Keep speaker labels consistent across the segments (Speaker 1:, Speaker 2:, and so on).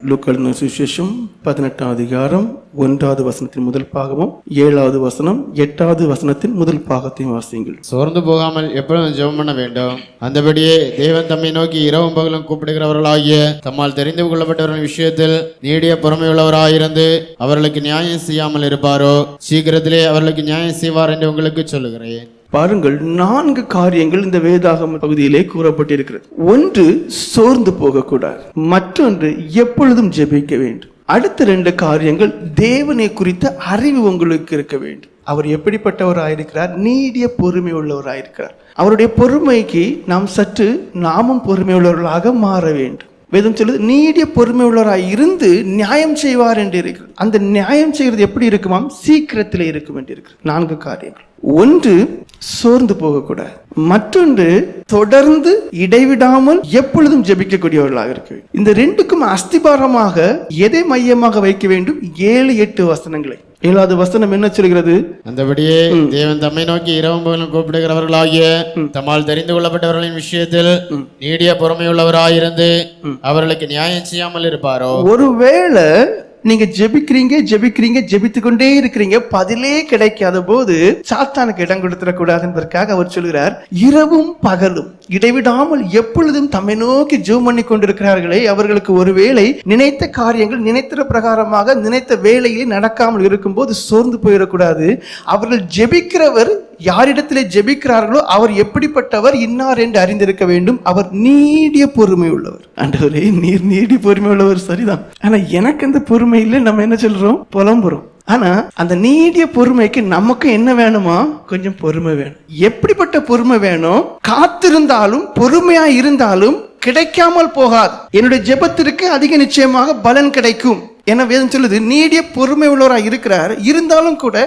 Speaker 1: லூக்கா சுவிசேஷம் 18ஆம் அதிகாரம் 1வது வசனத்தின் முதல் பாகமும் 7வது வசனம் 8வது வசனத்தின் முதல் பாகத்தையும் வாசியுங்கள்.
Speaker 2: சோர்ந்து போகாமல் எப்பொழுதும் ஜெபம் பண்ண வேண்டும். அந்தபடியே தேவன் தம்மை நோக்கி இரவும் பகலும் கூப்பிடுகிறவர்களாகிய தம்மால் தெரிந்து கொள்ளப்பட்டவர்களின் விஷயத்தில் நீடிய பொறுமையுள்ளவராயிருந்து அவர்களுக்கு நியாயம் செய்யாமல் இருப்பாரோ சீக்கிரத்திலே அவர்களுக்கு நியாயம் செய்வார் என்று உங்களுக்கு சொல்லுகிறேன்.
Speaker 1: பாருங்கள், 4 காரியங்கள் இந்த வேதாகம பகுதியிலே கூறப்பட்டிருக்கிறது. ஒன்று, சோர்ந்து போகக்கூடாது. மற்றொன்று, எப்பொழுதும் ஜெபிக்க வேண்டும். அடுத்த 2 காரியங்கள், தேவனை குறித்த அறிவு உங்களுக்கு இருக்க வேண்டும். அவர் எப்படிப்பட்டவராயிருக்கிறார்? நீடிய பொறுமை உள்ளவராயிருக்கிறார். அவருடைய பொறுமைக்கு நாமும் பொறுமை உள்ளவர்களாக மாற வேண்டும். வேதம் சொல்லுது, நீடிய பொறுமை உள்ளவராய் இருந்து நியாயம் செய்வார் என்று இருக்கிறது. அந்த நியாயம் செய்கிறது எப்படி இருக்குமாம்? சீக்கிரத்தில் இருக்கும் என்று இருக்கு. 4 காரியங்கள். ஒன்று, சோர்ந்து போகக்கூடாது. மற்றொன்று, தொடர்ந்து இடைவிடாமல் எப்பொழுதும் ஜெபிக்கக்கூடியவர்களாக இருக்க வேண்டும். இந்த 2க்கும் அஸ்திபாரமாக எதை மையமாக வைக்க வேண்டும்? 7-8 வசனங்களை. 7வது வசனம் என்ன சொல்கிறது?
Speaker 2: அந்தபடியே தேவன் தம்மை நோக்கி இரவும் பகலும் கூப்பிடுகிறவர்களாகிய தம்மால் தெரிந்து கொள்ளப்பட்டவர்களின் விஷயத்தில் நீடிய பொறுமையுள்ளவராயிருந்து அவர்களுக்கு நியாயம் செய்யாமல் இருப்பாரோ.
Speaker 1: ஒருவேளை நீங்க ஜெபித்து கொண்டே இருக்கிறீங்க, பதிலே கிடைக்காத போது சாத்தானுக்கு இடம் கொடுத்துடக்கூடாது என்பதற்காக அவர் சொல்கிறார், இரவும் பகலும் இடைவிடாமல் எப்பொழுதும் தம்மை நோக்கி ஜெபம் பண்ணி கொண்டிருக்கிறார்களே, அவர்களுக்கு ஒருவேளை நினைத்த காரியங்கள் நினைத்த பிரகாரமாக நினைத்த வேலையிலே நடக்காமல் இருக்கும் போது சோர்ந்து போயிடக்கூடாது. அவர்கள் ஜெபிக்கிறவர் யாரிடத்திலே ஜெபிக்கிறார்களோ அவர் எப்படிப்பட்டவர் இன்னார் என்று அறிந்திருக்க வேண்டும். அவர் நீடிய பொறுமை உள்ளவர். ஆண்டவரே, நீர் நீடிய பொறுமை உள்ளவர் சரிதான், ஆனா எனக்கு அந்த பொறுமை இல்லை. நம்ம என்ன சொல்றோம்? புலம்புறோம். ஆனா அந்த நீடிய பொறுமைக்கு நமக்கு என்ன வேணுமா? கொஞ்சம் பொறுமை வேணும். எப்படிப்பட்ட பொறுமை வேணும்? காத்திருந்தாலும் பொறுமையா இருந்தாலும் கிடைக்காமல் போகாது. என்னுடைய ஜெபத்திற்கு அதிக நிச்சயமாக பலன் கிடைக்கும் என வேதம் சொல்லுது. நீடிய பொறுமை உள்ளவராக இருக்கிறார். இருந்தாலும் கூட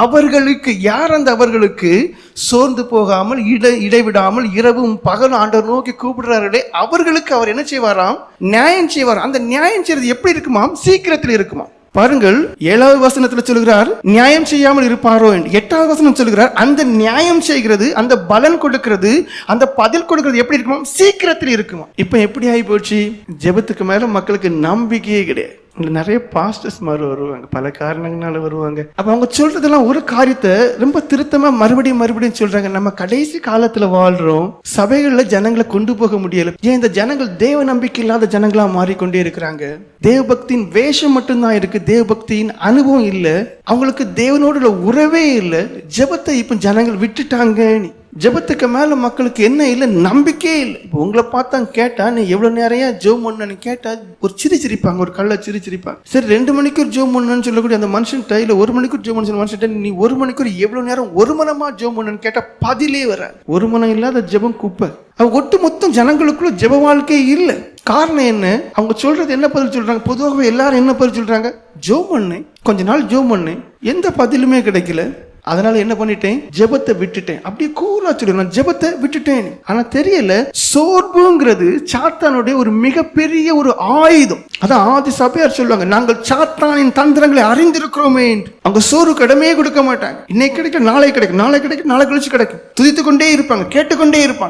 Speaker 1: அவர்களுக்கு அவர்களுக்கு சோர்ந்து போகாமல் இடைவிடாமல் இரவும் பகலும் ஆண்டவர் நோக்கி கூப்பிடுறார்களே, அவர்களுக்கு அவர் என்ன செய்வாராம்? நியாயம் செய்வார். அந்த நியாயம் செய்வது எப்படி இருக்குமாம்? சீக்கிரத்தில் இருக்குமாம். பாருங்கள், 7வது வசனத்துல சொல்கிறார் நியாயம் செய்யாமல் இருப்பாரோ என்று. 8வது வசனம் சொல்கிறார் அந்த நியாயம் செய்கிறது, அந்த பலன் கொடுக்கிறது, அந்த பதில் கொடுக்கிறது எப்படி இருக்குமா? சீக்கிரத்தில் இருக்குமா. இப்ப எப்படி ஆகி போச்சு? ஜெபத்துக்கு மேல மக்களுக்கு நம்பிக்கையே கிடையாது. நிறைய பாஸ்டர்ஸ் மாதிரி வருவாங்க, பல காரணங்களால வருவாங்க. அப்ப அவங்க சொல்றதெல்லாம் ஒரு காரியத்தை ரொம்ப திருத்தமா மறுபடியும் சொல்றாங்க. நம்ம கடைசி காலத்துல வாழ்றோம். சபைகள்ல ஜனங்களை கொண்டு போக முடியல. ஏன் இந்த ஜனங்கள் தேவ நம்பிக்கை இல்லாத ஜனங்களா மாறிக்கொண்டே இருக்கிறாங்க. தேவபக்தியின் வேஷம் மட்டும்தான் இருக்கு, தேவபக்தியின் அனுபவம் இல்ல. அவங்களுக்கு தேவனோட உறவே இல்லை. ஜெபத்தை இப்ப ஜனங்கள் விட்டுட்டாங்க. ஜெபத்துக்கு மேல மக்களுக்கு என்ன இல்லை? நம்பிக்கையே இல்லை. இப்போ உங்களை பார்த்தா கேட்டா நீ எவ்வளவு நேரம் ஜெபம் பண்ணு கேட்டா ஒரு சிரிப்பாங்க, ஒரு கள்ள சிரிப்பாங்க. சரி, 2 மணிக்கூர் ஜெபம் பண்ணு சொல்லக்கூடிய அந்த மனுஷன் டைல 1 மணிக்கூர் ஜெபம் பண்ண மனுஷன் நீ 1 மணிக்கூர் எவ்வளவு நேரம் 1 மணமா ஜெபம் பண்ணு கேட்டா பதிலே வர. 1 மணம் இல்லாத ஜெபம் குப்பை. ஒட்டு மொத்தம் ஜனங்களுக்குள்ள ஜெப வாழ்க்கை இல்லை. காரணம் என்ன? அவங்க சொல்றது என்ன பதில் சொல்றாங்க? பொதுவாகவே எல்லாரும் என்ன பதில் சொல்றாங்க? ஜெபம் பண்ணு, கொஞ்ச நாள் ஜெபம் பண்ணு, எந்த பதிலுமே கிடைக்கல. அதனால என்ன பண்ணிட்டேன்? ஜெபத்தை விட்டுட்டேன். அப்படியே கூலா சொல்லுவேன், ஜெபத்தை விட்டுட்டேன். ஆனா தெரியல, சோர்வுங்கிறது சாத்தானுடைய ஒரு மிகப்பெரிய ஒரு ஆயுதம். அதான் ஆதி சபையார் சொல்லுவாங்க, நாங்கள் சாத்தானின் தந்திரங்களை அறிந்திருக்கிறோமே. அவங்க சோர்வுக்கு இடமே கொடுக்க மாட்டாங்க. இன்னைக்கு கிடைக்கும், நாளை கிடைக்கும், நாளை கிடைக்கும், நாளை கழிச்சு கிடைக்கும். துதித்து கொண்டே இருப்பாங்க, கேட்டுக்கொண்டே இருப்பாங்க.